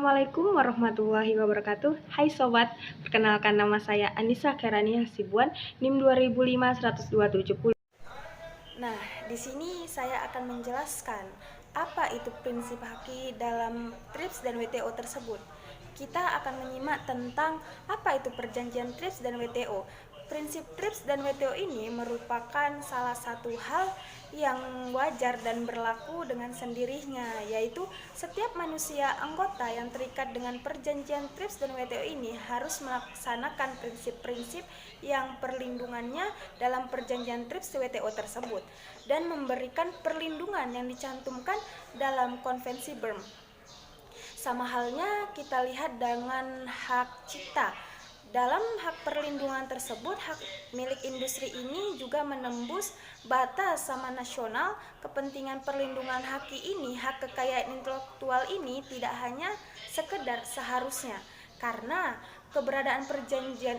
Assalamualaikum warahmatullahi wabarakatuh. Hai sobat, perkenalkan nama saya Anissa Khairani Hasibuan, NIM 2005-10270. Nah, di sini saya akan menjelaskan apa itu prinsip haki dalam TRIPS dan WTO tersebut. Kita akan menyimak tentang apa itu perjanjian TRIPS dan WTO. Prinsip TRIPS dan WTO ini merupakan salah satu hal yang wajar dan berlaku dengan sendirinya, yaitu setiap manusia anggota yang terikat dengan perjanjian TRIPS dan WTO ini harus melaksanakan prinsip-prinsip yang perlindungannya dalam perjanjian TRIPS WTO tersebut dan memberikan perlindungan yang dicantumkan dalam konvensi Bern. Sama halnya kita lihat dengan hak cipta. Dalam hak perlindungan tersebut, hak milik industri ini juga menembus batas sama nasional. Kepentingan perlindungan haki ini, hak kekayaan intelektual ini tidak hanya sekedar seharusnya, karena keberadaan perjanjian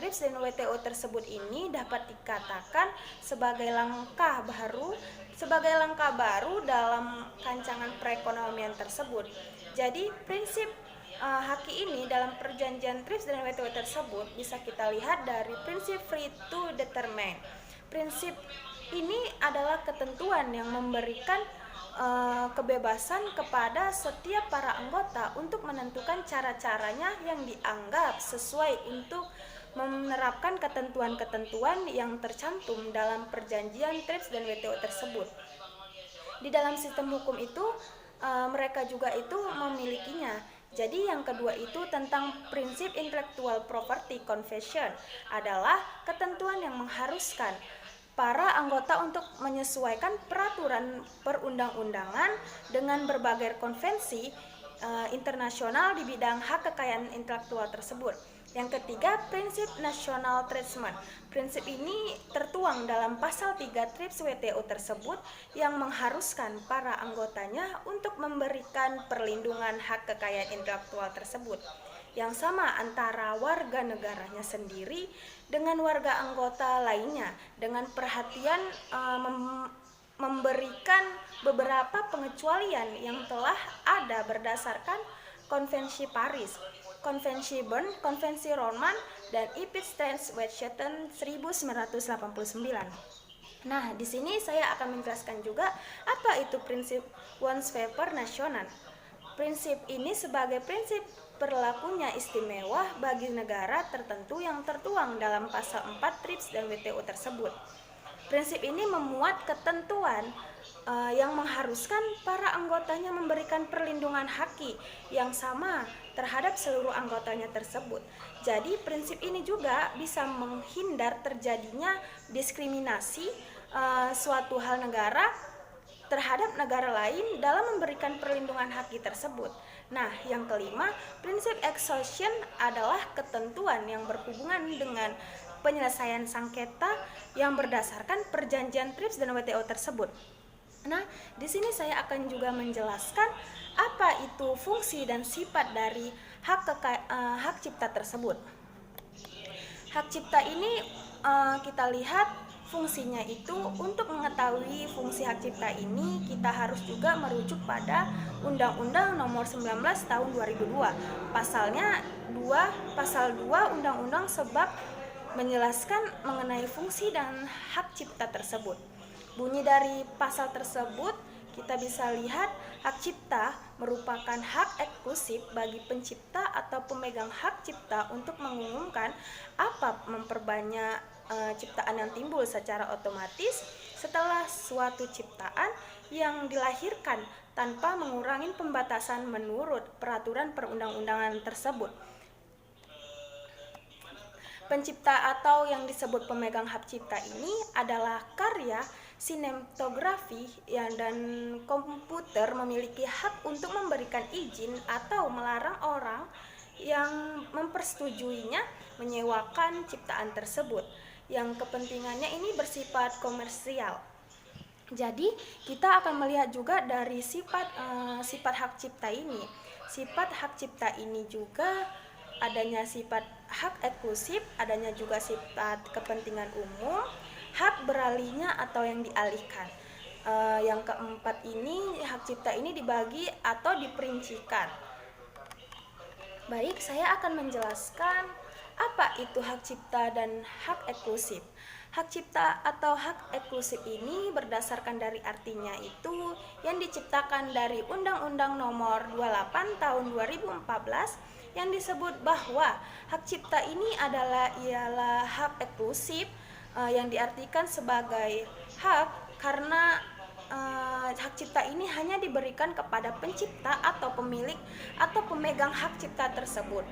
TRIPS dan WTO tersebut ini dapat dikatakan sebagai langkah baru dalam kancangan perekonomian tersebut. Jadi prinsip haki ini dalam perjanjian TRIPS dan WTO tersebut bisa kita lihat dari prinsip free to determine. Prinsip ini adalah ketentuan yang memberikan kebebasan kepada setiap para anggota untuk menentukan cara-caranya yang dianggap sesuai untuk menerapkan ketentuan-ketentuan yang tercantum dalam perjanjian TRIPS dan WTO tersebut. Di dalam sistem hukum itu mereka juga itu memilikinya. Jadi yang kedua itu tentang prinsip intellectual property convention adalah ketentuan yang mengharuskan para anggota untuk menyesuaikan peraturan perundang-undangan dengan berbagai konvensi internasional di bidang hak kekayaan intelektual tersebut. Yang ketiga, prinsip national treatment. Prinsip ini tertuang dalam pasal 3 TRIPS WTO tersebut yang mengharuskan para anggotanya untuk memberikan perlindungan hak kekayaan intelektual tersebut yang sama antara warga negaranya sendiri dengan warga anggota lainnya, dengan perhatian memberikan beberapa pengecualian yang telah ada berdasarkan Konvensi Paris, Konvensi Bern, Konvensi Roman, dan Ipit-Stans-Wetscheden 1989. Nah, di sini saya akan menjelaskan juga apa itu prinsip One Favor National. Prinsip ini sebagai prinsip berlakunya istimewa bagi negara tertentu yang tertuang dalam pasal 4 TRIPS dan WTO tersebut. Prinsip ini memuat ketentuan yang mengharuskan para anggotanya memberikan perlindungan haki yang sama terhadap seluruh anggotanya tersebut. Jadi prinsip ini juga bisa menghindar terjadinya diskriminasi suatu hal negara terhadap negara lain dalam memberikan perlindungan haki tersebut. Nah, yang kelima, prinsip exhaustion adalah ketentuan yang berhubungan dengan penyelesaian sengketa yang berdasarkan perjanjian TRIPS dan WTO tersebut. Nah, di sini saya akan juga menjelaskan apa itu fungsi dan sifat dari hak cipta tersebut. Hak cipta ini kita lihat fungsinya itu untuk mengetahui fungsi hak cipta ini kita harus juga merujuk pada Undang-Undang Nomor 19 Tahun 2002. Pasal 2 Undang-Undang sebab menjelaskan mengenai fungsi dan hak cipta tersebut. Bunyi dari pasal tersebut kita bisa lihat hak cipta merupakan hak eksklusif bagi pencipta atau pemegang hak cipta untuk mengumumkan apa memperbanyak ciptaan yang timbul secara otomatis setelah suatu ciptaan yang dilahirkan tanpa mengurangi pembatasan menurut peraturan perundang-undangan tersebut. Pencipta atau yang disebut pemegang hak cipta ini adalah karya sinematografi dan komputer memiliki hak untuk memberikan izin atau melarang orang yang mempersetujuinya menyewakan ciptaan tersebut yang kepentingannya ini bersifat komersial. Jadi kita akan melihat juga dari sifat hak cipta ini. Sifat hak cipta ini juga adanya sifat hak eksklusif, adanya juga sifat kepentingan umum, hak beralihnya atau yang dialihkan. Yang keempat ini, hak cipta ini dibagi atau diperincikan. Baik, saya akan menjelaskan apa itu hak cipta dan hak eksklusif. Hak cipta atau hak eksklusif ini berdasarkan dari artinya itu yang diciptakan dari Undang-Undang Nomor 28 Tahun 2014 yang disebut bahwa hak cipta ini ialah hak eksklusif yang diartikan sebagai hak karena hak cipta ini hanya diberikan kepada pencipta atau pemilik atau pemegang hak cipta tersebut.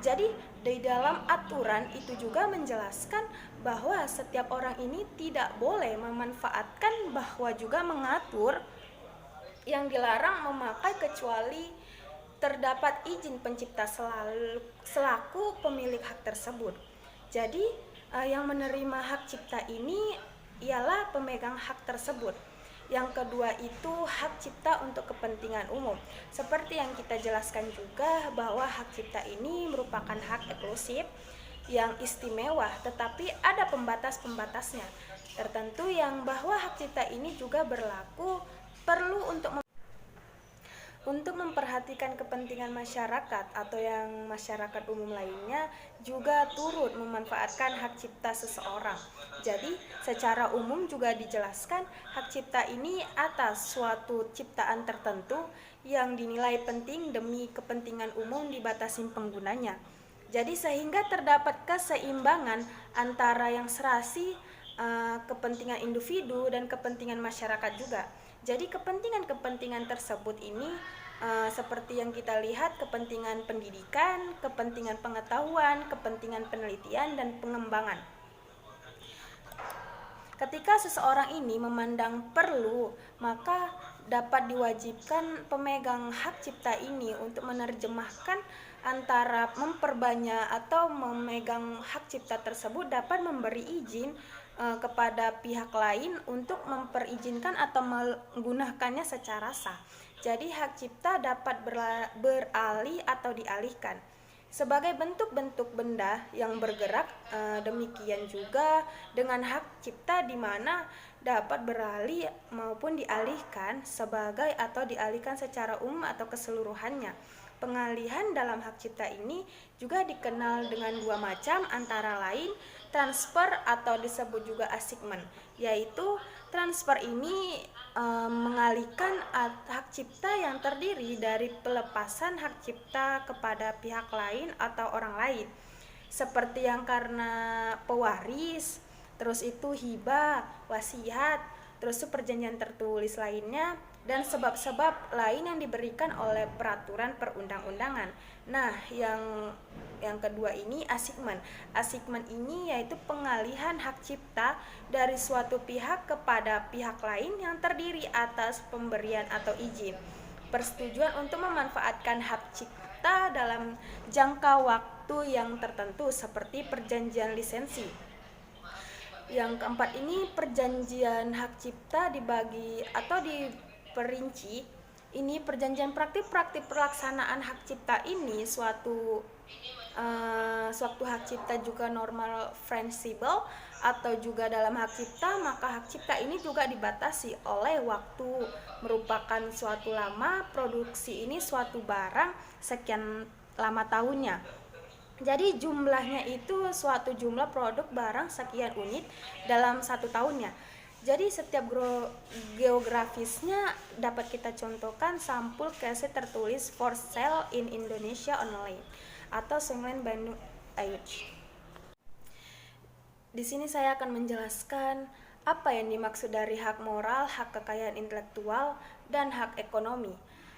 Jadi di dalam aturan itu juga menjelaskan bahwa setiap orang ini tidak boleh memanfaatkan bahwa juga mengatur yang dilarang memakai kecuali terdapat izin pencipta selaku pemilik hak tersebut. Jadi yang menerima hak cipta ini ialah pemegang hak tersebut. Yang kedua itu hak cipta untuk kepentingan umum. Seperti yang kita jelaskan juga bahwa hak cipta ini merupakan hak eksklusif yang istimewa, tetapi ada pembatas-pembatasnya tertentu yang bahwa hak cipta ini juga perlu untuk memperhatikan kepentingan masyarakat atau yang masyarakat umum lainnya juga turut memanfaatkan hak cipta seseorang. Jadi, secara umum juga dijelaskan hak cipta ini atas suatu ciptaan tertentu yang dinilai penting demi kepentingan umum dibatasi penggunanya. Jadi, sehingga terdapat keseimbangan antara yang serasi kepentingan individu dan kepentingan masyarakat juga. Jadi kepentingan-kepentingan tersebut ini seperti yang kita lihat, kepentingan pendidikan, kepentingan pengetahuan, kepentingan penelitian dan pengembangan. Ketika seseorang ini memandang perlu, maka dapat diwajibkan pemegang hak cipta ini untuk menerjemahkan antara memperbanyak atau memegang hak cipta tersebut dapat memberi izin kepada pihak lain untuk memperizinkan atau menggunakannya secara sah. Jadi hak cipta dapat beralih atau dialihkan sebagai bentuk-bentuk benda yang bergerak. Demikian juga dengan hak cipta di mana dapat beralih maupun dialihkan sebagai atau dialihkan secara umum atau keseluruhannya. Pengalihan dalam hak cipta ini juga dikenal dengan dua macam, antara lain transfer atau disebut juga assignment, yaitu transfer ini mengalihkan hak cipta yang terdiri dari pelepasan hak cipta kepada pihak lain atau orang lain, seperti yang karena pewaris, terus itu hibah, wasiat, terus itu perjanjian tertulis lainnya, dan sebab-sebab lain yang diberikan oleh peraturan perundang-undangan. Nah, yang kedua ini assignment. Assignment ini yaitu pengalihan hak cipta dari suatu pihak kepada pihak lain yang terdiri atas pemberian atau izin, persetujuan untuk memanfaatkan hak cipta dalam jangka waktu yang tertentu seperti perjanjian lisensi. Yang keempat ini perjanjian hak cipta dibagi atau diperinci. Ini perjanjian praktik pelaksanaan hak cipta ini suatu hak cipta juga normal fleksibel atau juga dalam hak cipta, maka hak cipta ini juga dibatasi oleh waktu, merupakan suatu lama produksi ini suatu barang sekian lama tahunnya. Jadi jumlahnya itu suatu jumlah produk barang sekian unit dalam satu tahunnya. Jadi setiap geografisnya dapat kita contohkan sampul keset tertulis for sale in Indonesia only atau Senglen Bandung Ayuj. Di sini saya akan menjelaskan apa yang dimaksud dari hak moral, hak kekayaan intelektual, dan hak ekonomi.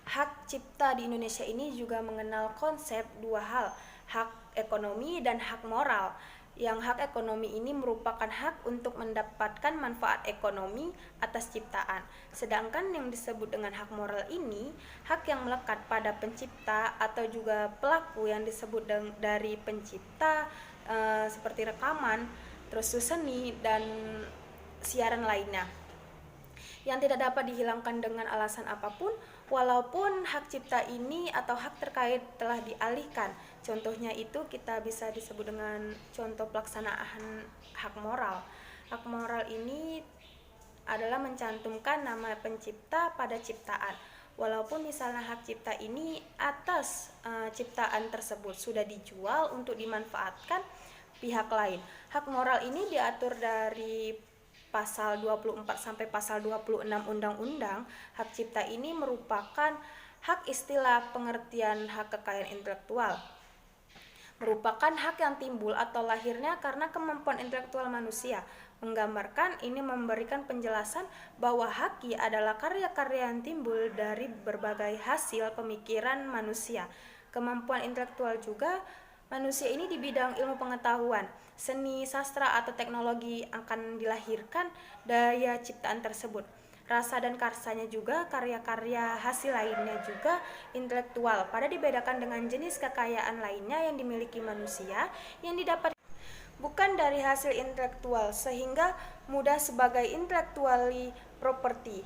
Hak cipta di Indonesia ini juga mengenal konsep dua hal, hak ekonomi dan hak moral. Yang hak ekonomi ini merupakan hak untuk mendapatkan manfaat ekonomi atas ciptaan. Sedangkan yang disebut dengan hak moral ini, hak yang melekat pada pencipta atau juga pelaku yang disebut dari pencipta seperti rekaman, terus seni dan siaran lainnya, yang tidak dapat dihilangkan dengan alasan apapun, walaupun hak cipta ini atau hak terkait telah dialihkan. Contohnya itu kita bisa disebut dengan contoh pelaksanaan hak moral. Hak moral ini adalah mencantumkan nama pencipta pada ciptaan. Walaupun misalnya hak cipta ini atas ciptaan tersebut sudah dijual untuk dimanfaatkan pihak lain. Hak moral ini diatur dari pasal 24 sampai pasal 26 Undang-Undang. Hak cipta ini merupakan hak istilah pengertian hak kekayaan intelektual. Merupakan hak yang timbul atau lahirnya karena kemampuan intelektual manusia. Menggambarkan ini memberikan penjelasan bahwa haki adalah karya-karya yang timbul dari berbagai hasil pemikiran manusia. Kemampuan intelektual juga manusia ini di bidang ilmu pengetahuan, seni, sastra, atau teknologi akan dilahirkan daya ciptaan tersebut. Rasa dan karsanya juga karya-karya hasil lainnya juga intelektual, pada dibedakan dengan jenis kekayaan lainnya yang dimiliki manusia yang didapat bukan dari hasil intelektual, sehingga mudah sebagai intellectually property.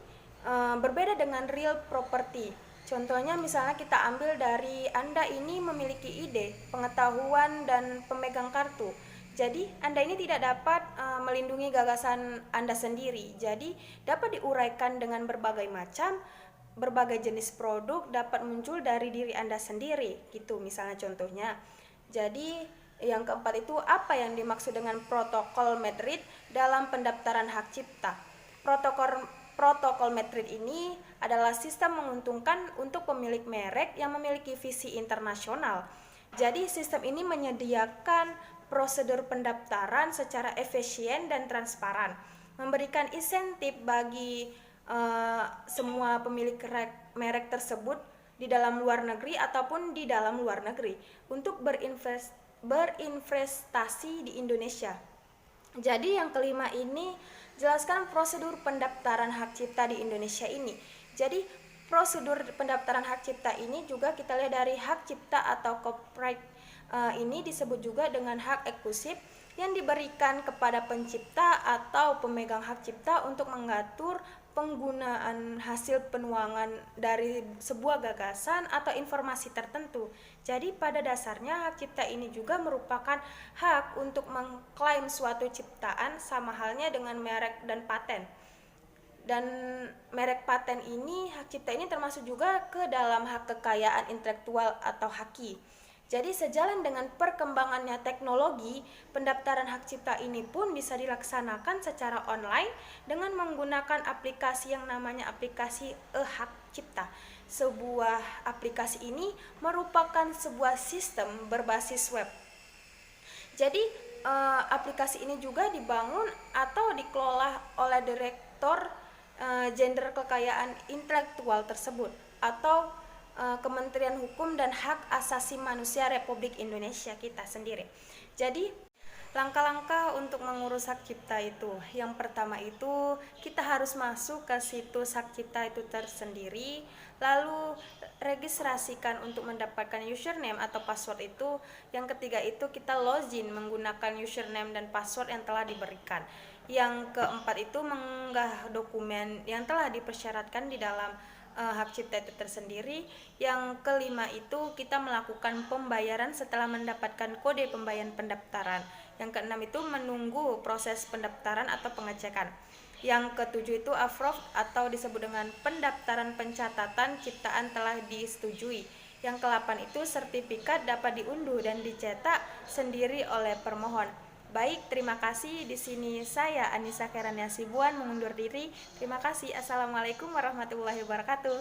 Berbeda dengan real property. Contohnya misalnya kita ambil dari Anda ini memiliki ide, pengetahuan, dan pemegang kartu. Jadi Anda ini tidak dapat melindungi gagasan Anda sendiri. Jadi dapat diuraikan dengan berbagai jenis produk dapat muncul dari diri Anda sendiri. Gitu misalnya contohnya. Jadi yang keempat itu apa yang dimaksud dengan protokol Madrid dalam pendaftaran hak cipta. Protokol Madrid ini adalah sistem menguntungkan untuk pemilik merek yang memiliki visi internasional. Jadi sistem ini menyediakan prosedur pendaftaran secara efisien dan transparan, memberikan insentif bagi semua pemilik merek tersebut di dalam luar negeri ataupun di dalam luar negeri untuk berinvestasi di Indonesia. Jadi yang kelima ini jelaskan prosedur pendaftaran hak cipta di Indonesia ini. Jadi prosedur pendaftaran hak cipta ini juga kita lihat dari hak cipta atau copyright. Ini disebut juga dengan hak eksklusif yang diberikan kepada pencipta atau pemegang hak cipta untuk mengatur penggunaan hasil penuangan dari sebuah gagasan atau informasi tertentu. Jadi pada dasarnya hak cipta ini juga merupakan hak untuk mengklaim suatu ciptaan, sama halnya dengan merek dan paten. Dan merek paten ini, hak cipta ini termasuk juga ke dalam hak kekayaan intelektual atau haki. Jadi sejalan dengan perkembangannya teknologi, pendaftaran hak cipta ini pun bisa dilaksanakan secara online dengan menggunakan aplikasi yang namanya aplikasi e-hak cipta. Sebuah aplikasi ini merupakan sebuah sistem berbasis web. Jadi aplikasi ini juga dibangun atau dikelola oleh Direktur Jenderal Kekayaan Intelektual tersebut atau Kementerian Hukum dan Hak Asasi Manusia Republik Indonesia kita sendiri. Jadi langkah-langkah untuk mengurus hak cipta itu, yang pertama itu kita harus masuk ke situs hak cipta itu tersendiri, lalu registrasikan untuk mendapatkan username atau password itu. Yang ketiga itu kita login menggunakan username dan password yang telah diberikan. Yang keempat itu mengunggah dokumen yang telah dipersyaratkan di dalam hak cipta itu tersendiri. Yang kelima itu kita melakukan pembayaran setelah mendapatkan kode pembayaran pendaftaran. Yang keenam itu menunggu proses pendaftaran atau pengecekan. Yang ketujuh itu approve atau disebut dengan pendaftaran pencatatan ciptaan telah disetujui. Yang kedelapan itu sertifikat dapat diunduh dan dicetak sendiri oleh permohon. Baik, terima kasih. Di sini saya Anissa Kerania Sibuan mengundur diri. Terima kasih. Assalamualaikum warahmatullahi wabarakatuh.